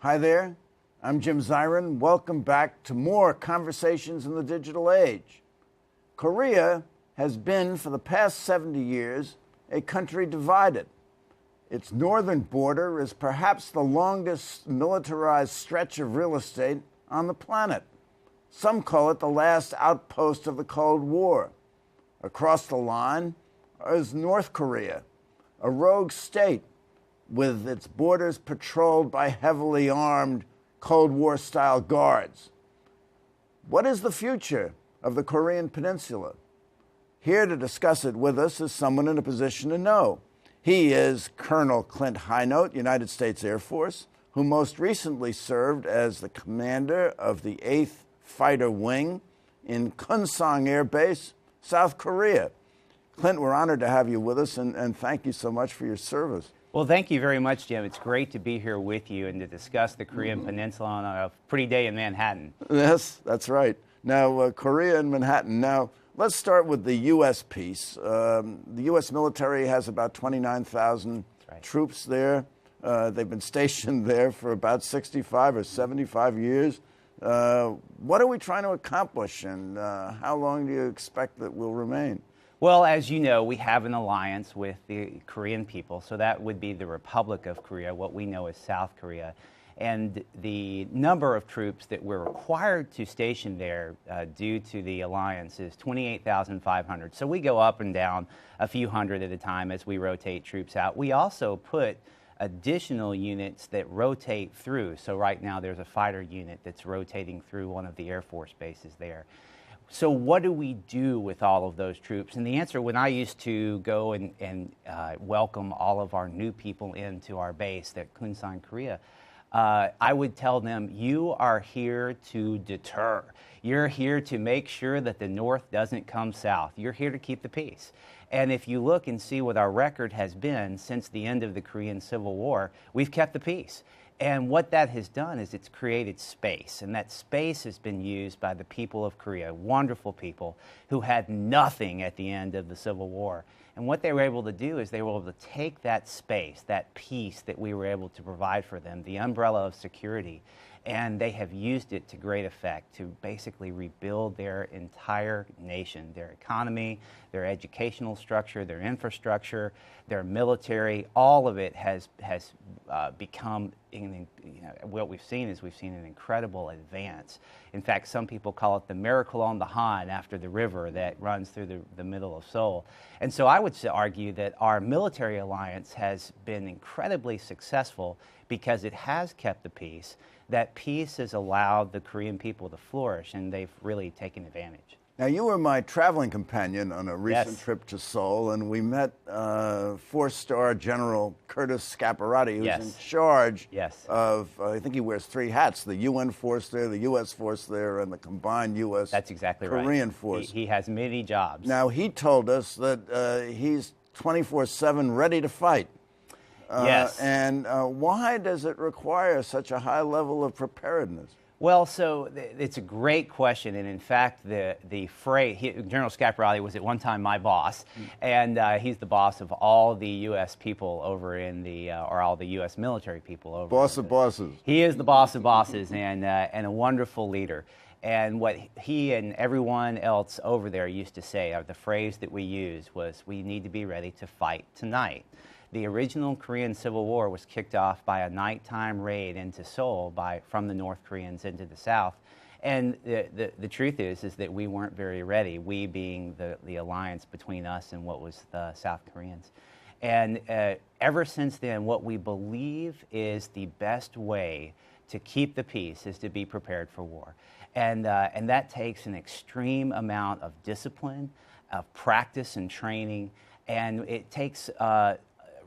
Hi there, I'm Jim Zirin. Welcome back to more Conversations in the Digital Age. Korea has been, for the past 70 years, a country divided. Its northern border is perhaps the longest militarized stretch of real estate on the planet. Some call it the last outpost of the Cold War. Across the line is North Korea, a rogue state with its borders patrolled by heavily armed Cold War-style guards. What is the future of the Korean Peninsula? Here to discuss it with us is someone in a position to know. He is Colonel Clint Highnote, United States Air Force, who most recently served as the commander of the 8th Fighter Wing in Kunsong Air Base, South Korea. Clint, we're honored to have you with us, and thank you so much for your service. Well, thank you very much, Jim. It's great to be here with you and to discuss the Korean Peninsula on a pretty day in Manhattan. Yes, that's right. Now, Korea and Manhattan. Now, let's start with the U.S. piece. The U.S. military has about 29,000 troops there. They've been stationed there for about 65 or 75 years. What are we trying to accomplish, and how long do you expect that will remain? Well, as you know, we have an alliance with the Korean people, so that would be the Republic of Korea, what we know as South Korea. And the number of troops that we're required to station there due to the alliance is 28,500. So we go up and down a few hundred at a time as we rotate troops out. We also put additional units that rotate through. So right now there's a fighter unit that's rotating through one of the Air Force bases there. So what do we do with all of those troops? And the answer, when I used to go and welcome all of our new people into our base at Kunsong, Korea, I would tell them, you are here to deter. You're here to make sure that the North doesn't come south. You're here to keep the peace. And if you look and see what our record has been since the end of the Korean Civil War, we've kept the peace. And what that has done is it's created space, and that space has been used by the people of Korea, wonderful people who had nothing at the end of the Civil War. And what they were able to do is they were able to take that space, that peace that we were able to provide for them, the umbrella of security, and they have used it to great effect to basically rebuild their entire nation, their economy, their educational structure, their infrastructure, their military. All of it has become, what we've seen is we've seen an incredible advance. In fact, some people call it the miracle on the Han, after the river that runs through the middle of Seoul. And so I would argue that our military alliance has been incredibly successful because it has kept the peace. That peace has allowed the Korean people to flourish, and they've really taken advantage. Now, you were my traveling companion on a recent trip to Seoul, and we met four-star General Curtis Scaparrotti, who's in charge of, I think he wears three hats, the UN force there, the U.S. force there, and the combined U.S. That's exactly Korean force. He has many jobs. Now, he told us that he's 24/7 ready to fight. Yes. And why does it require such a high level of preparedness? Well, so it's a great question, and in fact, the phrase, General Scaparrotti was at one time my boss, and he's the boss of all the U.S. people over in or all the U.S. military people over. Boss of bosses. He is the boss of bosses, and a wonderful leader. And what he and everyone else over there used to say, or the phrase that we used was, we need to be ready to fight tonight. The original Korean Civil War was kicked off by a nighttime raid into Seoul from the North Koreans into the South. And the truth is that we weren't very ready, we being the alliance between us and what was the South Koreans. And ever since then, what we believe is the best way to keep the peace is to be prepared for war. And that takes an extreme amount of discipline, of practice and training, and it takes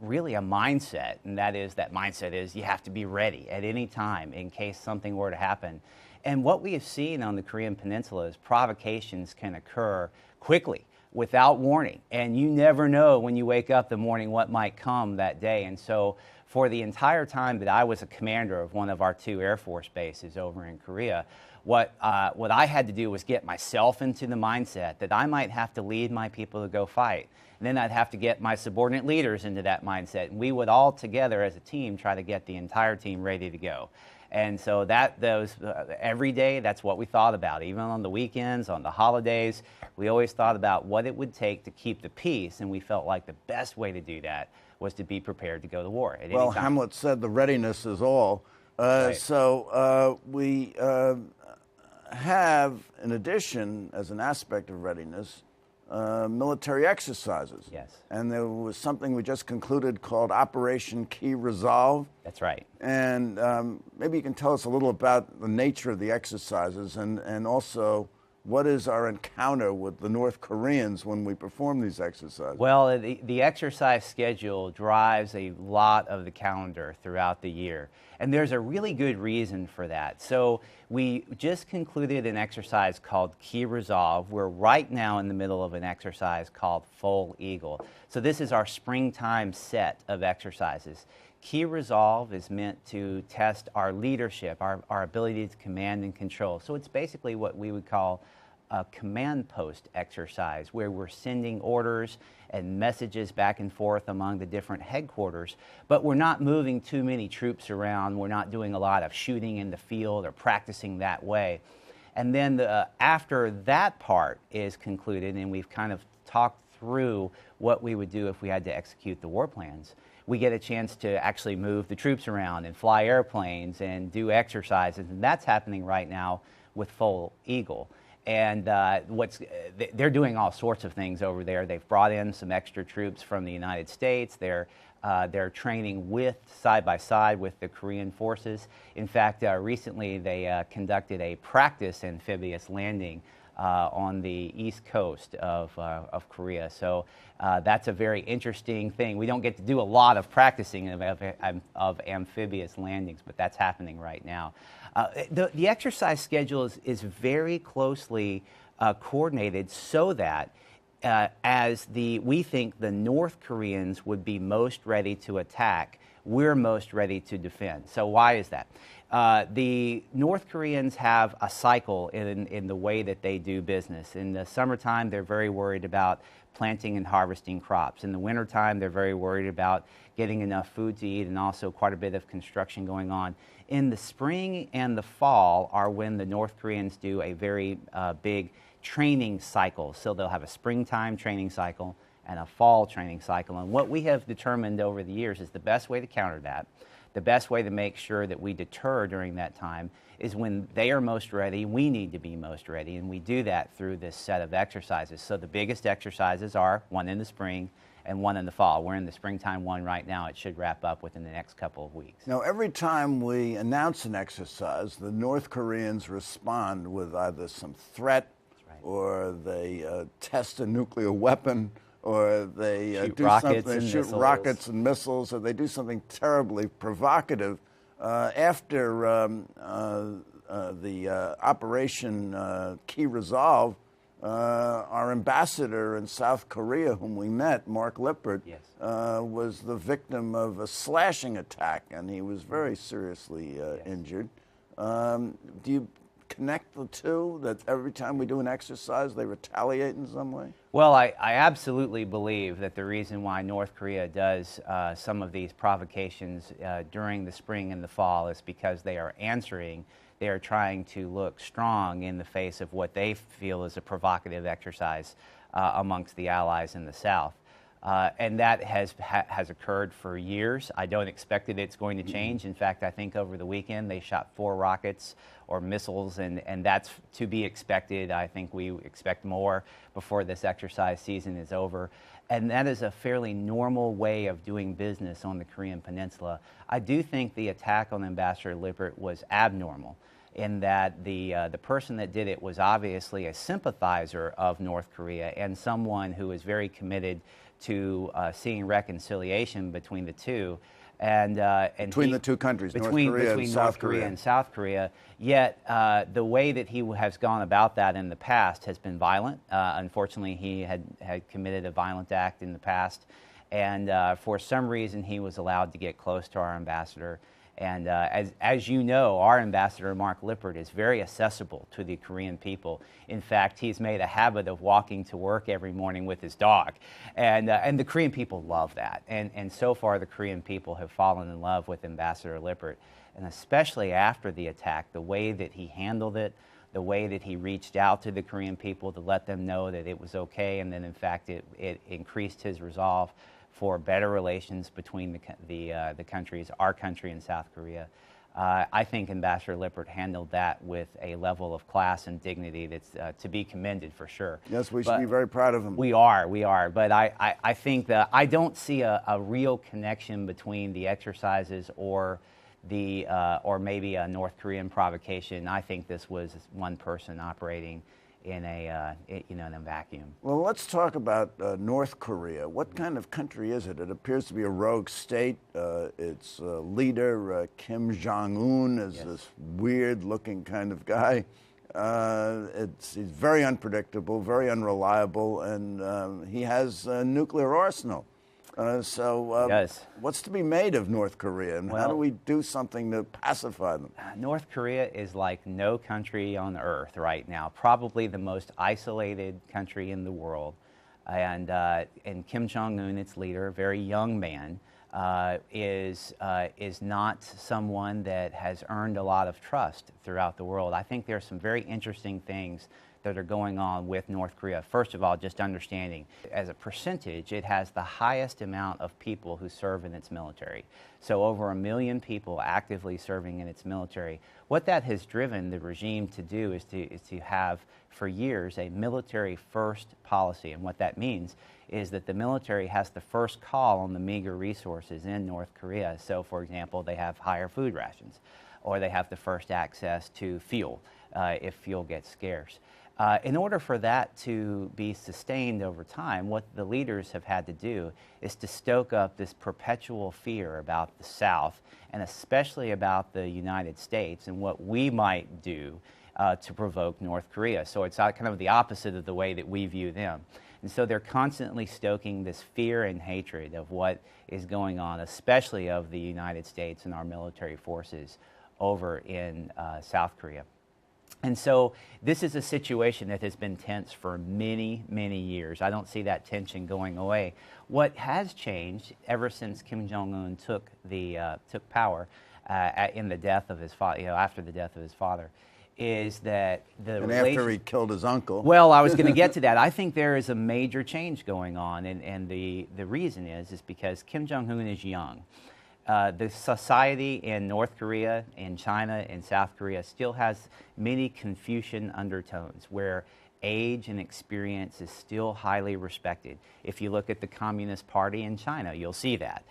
really a mindset, and that mindset is you have to be ready at any time in case something were to happen. And what we have seen on the Korean Peninsula is provocations can occur quickly without warning, and you never know when you wake up the morning what might come that day. And so for the entire time that I was a commander of one of our 2 Air Force bases over in Korea, what I had to do was get myself into the mindset that I might have to lead my people to go fight. And then I'd have to get my subordinate leaders into that mindset. And we would all together as a team try to get the entire team ready to go. And so every day, that's what we thought about. Even on the weekends, on the holidays, we always thought about what it would take to keep the peace. And we felt like the best way to do that was to be prepared to go to war at any time. Hamlet said the readiness is all. Right. So we have, in addition, as an aspect of readiness, military exercises. Yes. And there was something we just concluded called Operation Key Resolve. That's right. And maybe you can tell us a little about the nature of the exercises and also what is our encounter with the North Koreans when we perform these exercises? Well, the exercise schedule drives a lot of the calendar throughout the year. And there's a really good reason for that. So we just concluded an exercise called Key Resolve. We're right now in the middle of an exercise called Full Eagle. So this is our springtime set of exercises. Key Resolve is meant to test our leadership, our ability to command and control. So it's basically what we would call a command post exercise, where we're sending orders and messages back and forth among the different headquarters, but we're not moving too many troops around. We're not doing a lot of shooting in the field or practicing that way. And then after that part is concluded and we've kind of talked through what we would do if we had to execute the war plans, we get a chance to actually move the troops around and fly airplanes and do exercises. And that's happening right now with Full Eagle. And they're doing all sorts of things over there. They've brought in some extra troops from the United States. They're training side by side with the Korean forces. In fact, recently they conducted a practice amphibious landing on the east coast of Korea. So that's a very interesting thing. We don't get to do a lot of practicing of amphibious landings, but that's happening right now. The exercise schedule is very closely coordinated so that we think the North Koreans would be most ready to attack, we're most ready to defend. So why is that? The North Koreans have a cycle in the way that they do business. In the summertime, they're very worried about planting and harvesting crops. In the wintertime, they're very worried about getting enough food to eat and also quite a bit of construction going on. In the spring and the fall are when the North Koreans do a very big training cycle. So they'll have a springtime training cycle and a fall training cycle. And what we have determined over the years is the best way to counter that, the best way to make sure that we deter during that time, is when they are most ready, we need to be most ready. And we do that through this set of exercises. So the biggest exercises are one in the spring and one in the fall. We're in the springtime one right now. It should wrap up within the next couple of weeks. Now, every time we announce an exercise, the North Koreans respond with either some threat, or they test a nuclear weapon, or they shoot rockets and missiles, or they do something terribly provocative. After the Operation Key Resolve, our ambassador in South Korea, whom we met, Mark Lippert, yes, was the victim of a slashing attack, and he was very seriously injured. Do you connect the two, that every time we do an exercise, they retaliate in some way? Well, I absolutely believe that the reason why North Korea does some of these provocations during the spring and the fall is because they are answering. They are trying to look strong in the face of what they feel is a provocative exercise amongst the allies in the South. And that has occurred for years. I don't expect that it's going to change. In fact, I think over the weekend they shot 4 rockets or missiles, and that's to be expected. I think we expect more before this exercise season is over. And that is a fairly normal way of doing business on the Korean Peninsula. I do think the attack on Ambassador Lippert was abnormal, in that the person that did it was obviously a sympathizer of North Korea and someone who is very committed to seeing reconciliation between the two. Between the two countries, North Korea and South Korea. And South Korea. Yet the way that he has gone about that in the past has been violent. Unfortunately, he had committed a violent act in the past, and for some reason he was allowed to get close to our ambassador. And as you know, our ambassador, Mark Lippert, is very accessible to the Korean people. In fact, he's made a habit of walking to work every morning with his dog. And the Korean people love that. And so far, the Korean people have fallen in love with Ambassador Lippert. And especially after the attack, the way that he handled it, the way that he reached out to the Korean people to let them know that it was okay, and then in fact it increased his resolve for better relations between the countries, our country and South Korea. I think Ambassador Lippert handled that with a level of class and dignity that's to be commended for sure. Yes, we should be very proud of him. We are. But I think that I don't see a real connection between the exercises or maybe a North Korean provocation. I think this was one person operating in a vacuum. Well, let's talk about North Korea. What kind of country is it? It appears to be a rogue state. Its leader, Kim Jong-un, is this weird-looking kind of guy. He's very unpredictable, very unreliable, and he has a nuclear arsenal. What's to be made of North Korea, and how do we do something to pacify them? North Korea is like no country on earth right now, probably the most isolated country in the world. And Kim Jong-un, its leader, a very young man, is not someone that has earned a lot of trust throughout the world. I think there are some very interesting things that are going on with North Korea. First of all, just understanding, as a percentage, it has the highest amount of people who serve in its military. So over 1 million people actively serving in its military. What that has driven the regime to do is to have, for years, a military-first policy. And what that means is that the military has the first call on the meager resources in North Korea. So, for example, they have higher food rations, or they have the first access to fuel if fuel gets scarce. In order for that to be sustained over time, what the leaders have had to do is to stoke up this perpetual fear about the South, and especially about the United States and what we might do to provoke North Korea. So it's kind of the opposite of the way that we view them. And so they're constantly stoking this fear and hatred of what is going on, especially of the United States and our military forces over in South Korea. And so this is a situation that has been tense for many, many years. I don't see that tension going away. What has changed ever since Kim Jong-un took power in the death of his father, after the death of his father, is that after he killed his uncle. Well, I was going to get to that. I think there is a major change going on, and the reason is because Kim Jong-un is young. The society in North Korea, in China, in South Korea still has many Confucian undertones where age and experience is still highly respected. If you look at the Communist Party in China, you'll see that.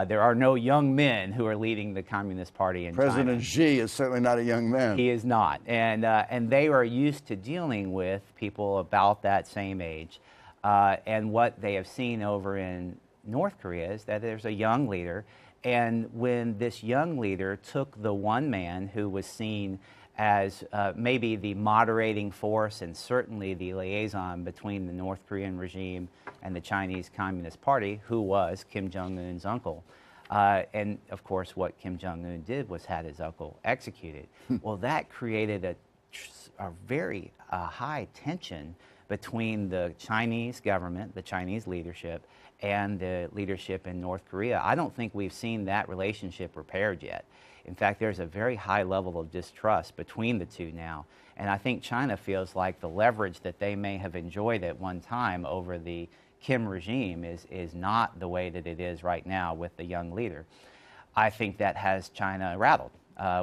There are no young men who are leading the Communist Party in China. President Xi is certainly not a young man. He is not. And they are used to dealing with people about that same age. And what they have seen over in North Korea is that there's a young leader. And when this young leader took the one man who was seen as maybe the moderating force and certainly the liaison between the North Korean regime and the Chinese Communist Party, who was Kim Jong-un's uncle. And of course, what Kim Jong-un did was had his uncle executed. Well, that created a very high tension between the Chinese government, the Chinese leadership, and the leadership in North Korea. I don't think we've seen that relationship repaired yet. In fact, there's a very high level of distrust between the two now. And I think China feels like the leverage that they may have enjoyed at one time over the Kim regime is not the way that it is right now with the young leader. I think that has China rattled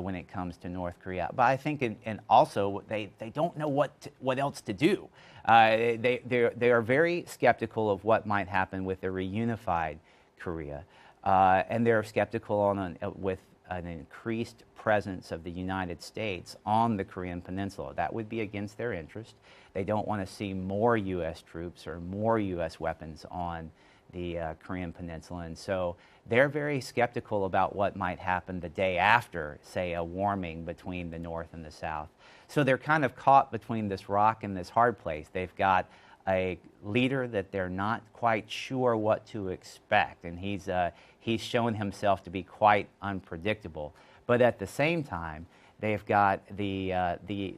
when it comes to North Korea. But I think, and also, they don't know what else to do. They are very skeptical of what might happen with a reunified Korea. And they're skeptical with an increased presence of the United States on the Korean Peninsula. That would be against their interest. They don't want to see more U.S. troops or more U.S. weapons on the Korean Peninsula. And so they're very skeptical about what might happen the day after, say, a warming between the North and the South. So they're kind of caught between this rock and this hard place. They've got a leader that they're not quite sure what to expect, and he's shown himself to be quite unpredictable. But at the same time, they've got the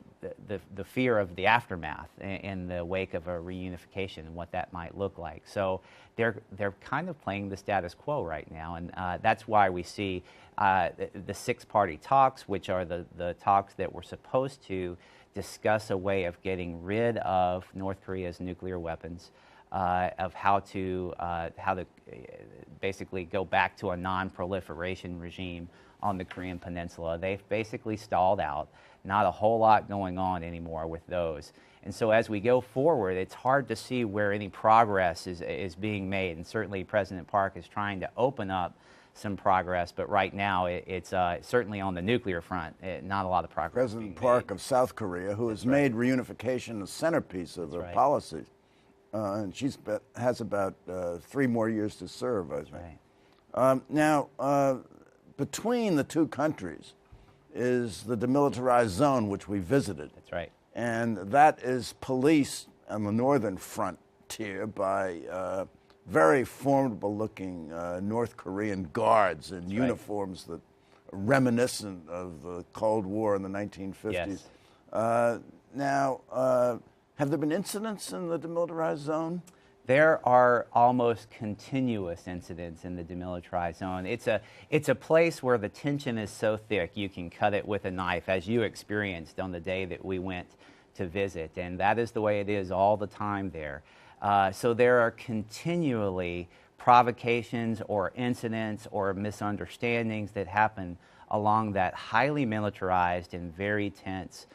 fear of the aftermath in the wake of a reunification and what that might look like. So they're kind of playing the status quo right now, and that's why we see the six-party talks, which are the talks that were supposed to discuss a way of getting rid of North Korea's nuclear weapons, of how to basically go back to a non-proliferation regime on the Korean Peninsula. They've basically stalled out. Not a whole lot going on anymore with those. And so as we go forward, it's hard to see where any progress is being made. And certainly President Park is trying to open up some progress, but right now it's certainly on the nuclear front, not a lot of progress. President Park of South Korea, who has made reunification the centerpiece of her policies, and she has about 3 more years to serve, I think. Right. Now, between the two countries is the demilitarized zone, which we visited. That's right. And that is policed on the northern frontier by very formidable-looking North Korean guards in uniforms that are reminiscent of the Cold War in the 1950s. Yes. Now, have there been incidents in the demilitarized zone? There are almost continuous incidents in the demilitarized zone. It's a place where the tension is so thick you can cut it with a knife, as you experienced on the day that we went to visit. And that is the way it is all the time there. So there are continually provocations or incidents or misunderstandings that happen along that highly militarized and very tense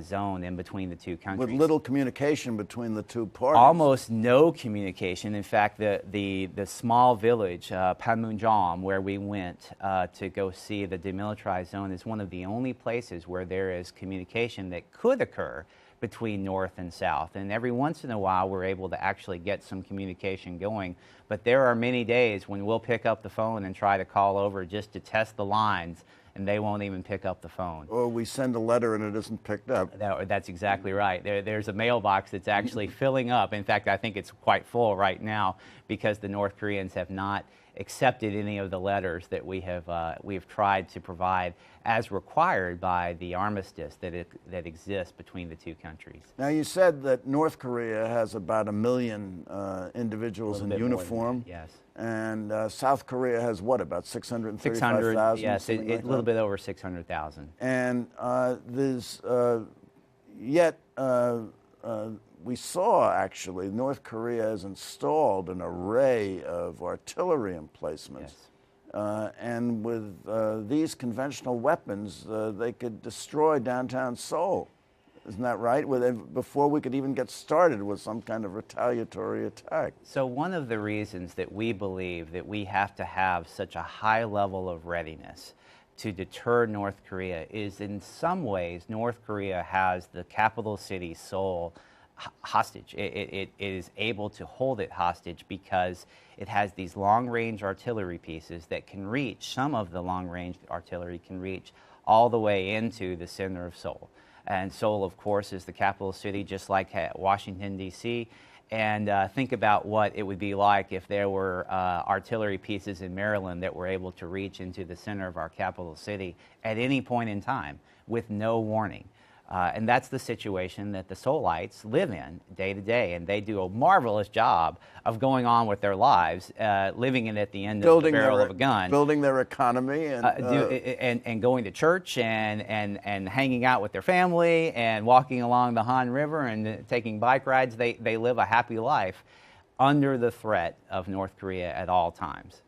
zone in between the two countries. With little communication between the two parties. Almost no communication. In fact, the small village, Panmunjom, where we went to go see the demilitarized zone, is one of the only places where there is communication that could occur between North and South. And every once in a while, we're able to actually get some communication going. But there are many days when we'll pick up the phone and try to call over just to test the lines, and they won't even pick up the phone. Or we send a letter and it isn't picked up. That's exactly right. There's a mailbox that's actually filling up. In fact, I think it's quite full right now because the North Koreans have not accepted any of the letters that we've tried to provide as required by the armistice that exists between the two countries. Now, you said that North Korea has about 1 million individuals in uniform. Yes. And South Korea has what, about 635,000? 600, yes, a little bit over 600,000. And there's we saw, actually, North Korea has installed an array of artillery emplacements. Yes. And with these conventional weapons, they could destroy downtown Seoul. Isn't that right? Before we could even get started with some kind of retaliatory attack. So one of the reasons that we believe that we have to have such a high level of readiness to deter North Korea is, in some ways, North Korea has the capital city, Seoul, hostage. It is able to hold it hostage because it has these long-range artillery pieces that can reach, some of the long-range artillery can reach all the way into the center of Seoul. And Seoul, of course, is the capital city, just like Washington, D.C. And think about what it would be like if there were artillery pieces in Maryland that were able to reach into the center of our capital city at any point in time with no warning. And that's the situation that the Seoulites live in day to day, and they do a marvelous job of going on with their lives, living in at the end of the barrel of a gun, building their economy, and going to church and hanging out with their family and walking along the Han River and taking bike rides. They live a happy life under the threat of North Korea at all times.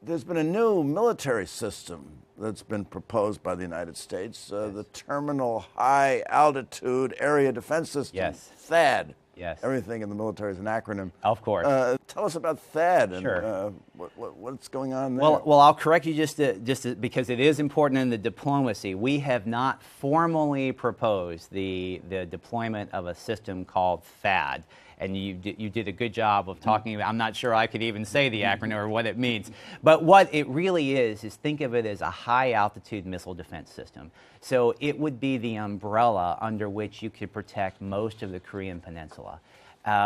There's been a new military system that's been proposed by the United States, the Terminal High Altitude Area Defense System, yes. THAAD. Yes. Everything in the military is an acronym. Of course. Tell us about THAAD and sure. What's going on there? Well, I'll correct you because it is important in the diplomacy. We have not formally proposed the deployment of a system called THAAD. And you did a good job of talking about, I'm not sure I could even say the acronym or what it means. But what it really is think of it as a high altitude missile defense system. So it would be the umbrella under which you could protect most of the Korean Peninsula.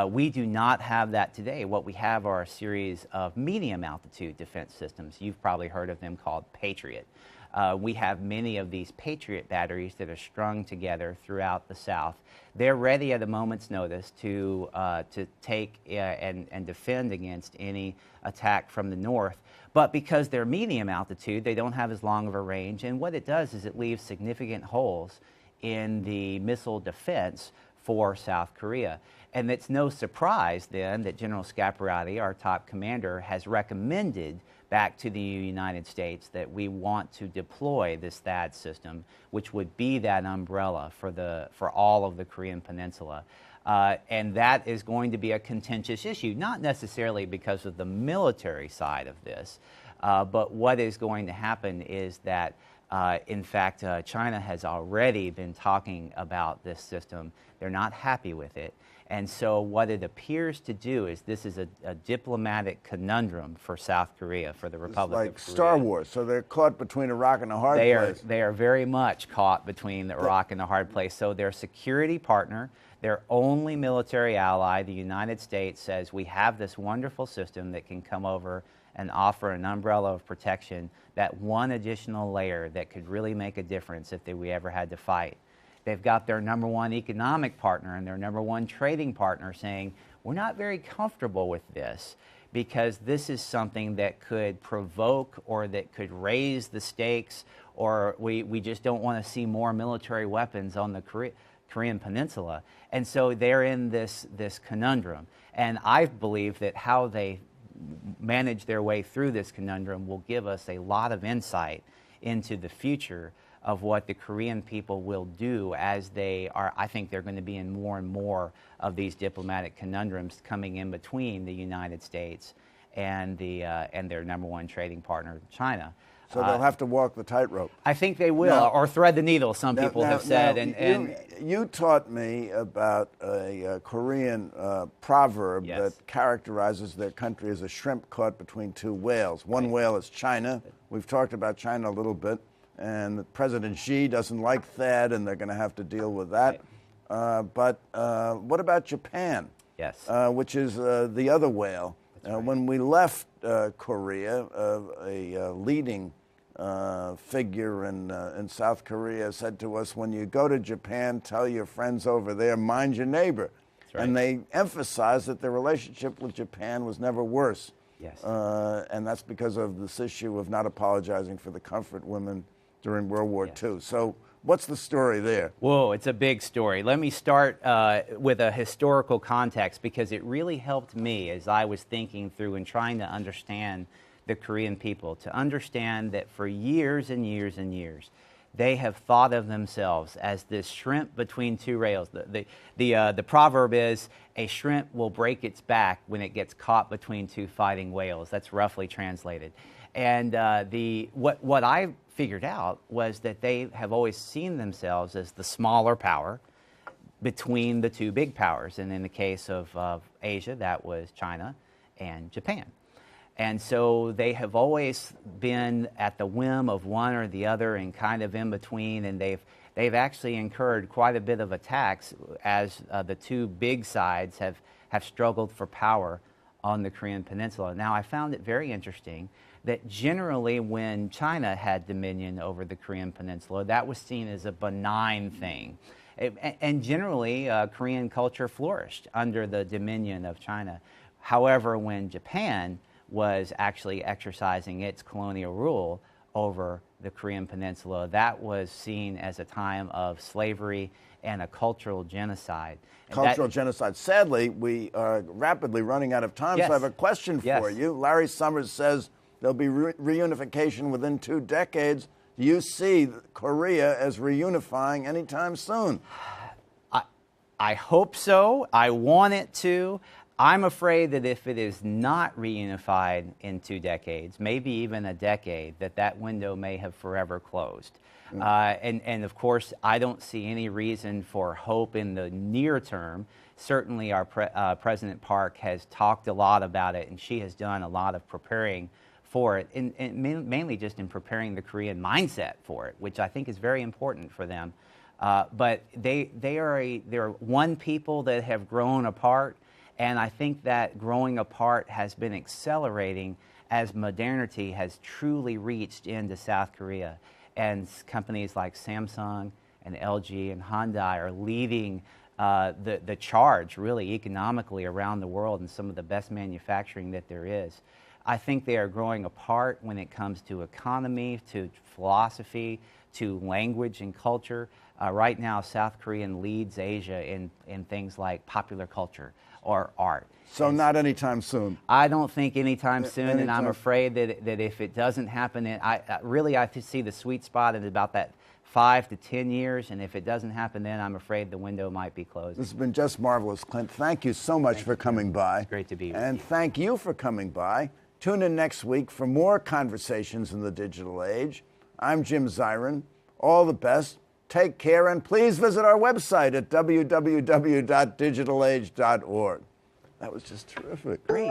We do not have that today. What we have are a series of medium altitude defense systems. You've probably heard of them called Patriot. We have many of these Patriot batteries that are strung together throughout the South. They're ready at a moment's notice to take and defend against any attack from the north. But because they're medium altitude, they don't have as long of a range. And what it does is it leaves significant holes in the missile defense for South Korea. And it's no surprise then that General Scaparrotti, our top commander, has recommended back to the United States that we want to deploy this THAAD system, which would be that umbrella for all of the Korean Peninsula. And that is going to be a contentious issue, not necessarily because of the military side of this, but what is going to happen is that in fact, China has already been talking about this system. They're not happy with it. And so what it appears to do is this is a diplomatic conundrum for South Korea, for the Republic of Korea. It's like Star Wars, so they're caught between a rock and a hard place. They are very much caught between the rock and the hard place. So their security partner, their only military ally, the United States, says we have this wonderful system that can come over and offer an umbrella of protection, that one additional layer that could really make a difference if we ever had to fight. They've got their number one economic partner and their number one trading partner saying, we're not very comfortable with this because this is something that could provoke or that could raise the stakes, or we just don't want to see more military weapons on the Korean Peninsula. And so they're in this conundrum. And I believe that how they manage their way through this conundrum will give us a lot of insight into the future of what the Korean people will do as they are. I think they're going to be in more and more of these diplomatic conundrums coming in between the United States and their number one trading partner, China. So they'll have to walk the tightrope. I think they will, or thread the needle, some people have said. You taught me about a Korean proverb that characterizes their country as a shrimp caught between two whales. One whale is China. We've talked about China a little bit. And President Xi doesn't like THAAD, and they're going to have to deal with that. But what about Japan? Yes. Which is the other whale. Right. When we left Korea, a leading figure in South Korea said to us, when you go to Japan, tell your friends over there, mind your neighbor. That's right. And they emphasized that their relationship with Japan was never worse. Yes. And that's because of this issue of not apologizing for the comfort women during World War II. So what's the story there? Whoa, it's a big story. Let me start with a historical context because it really helped me as I was thinking through and trying to understand the Korean people, to understand that for years and years and years, they have thought of themselves as this shrimp between two rails. The proverb is, a shrimp will break its back when it gets caught between two fighting whales. That's roughly translated. And what I figured out was that they have always seen themselves as the smaller power between the two big powers. And in the case of Asia, that was China and Japan. And so they have always been at the whim of one or the other and kind of in between, and they've actually incurred quite a bit of attacks as the two big sides have struggled for power on the Korean Peninsula. Now, I found it very interesting that generally when China had dominion over the Korean Peninsula, that was seen as a benign thing. And generally, Korean culture flourished under the dominion of China. However, when Japan was actually exercising its colonial rule over the Korean Peninsula, that was seen as a time of slavery and a cultural genocide. Genocide. Sadly, we are rapidly running out of time, so I have a question for you. Larry Summers says there'll be reunification within 2 decades. Do you see Korea as reunifying anytime soon? I hope so. I want it to. I'm afraid that if it is not reunified in 2 decades, maybe even a decade, that window may have forever closed. And of course, I don't see any reason for hope in the near term. Certainly, our President Park has talked a lot about it, and she has done a lot of preparing for it, and mainly just in preparing the Korean mindset for it, which I think is very important for them. But they're one people that have grown apart, and I think that growing apart has been accelerating as modernity has truly reached into South Korea. And companies like Samsung and LG and Hyundai are leading the charge, really, economically around the world, and some of the best manufacturing that there is. I think they are growing apart when it comes to economy, to philosophy, to language and culture. Right now, South Korea leads Asia in things like popular culture or art. So not anytime soon. I don't think anytime soon, and I'm afraid that if it doesn't happen, I see the sweet spot at about that 5 to 10 years, and if it doesn't happen then, I'm afraid the window might be closed. This has been just marvelous, Clint. Thank you so much for coming by. It's great to be with and you. Thank you for coming by. Tune in next week for more Conversations in the Digital Age. I'm Jim Zirin. All the best. Take care, and please visit our website at www.digitalage.org. That was just terrific. Great.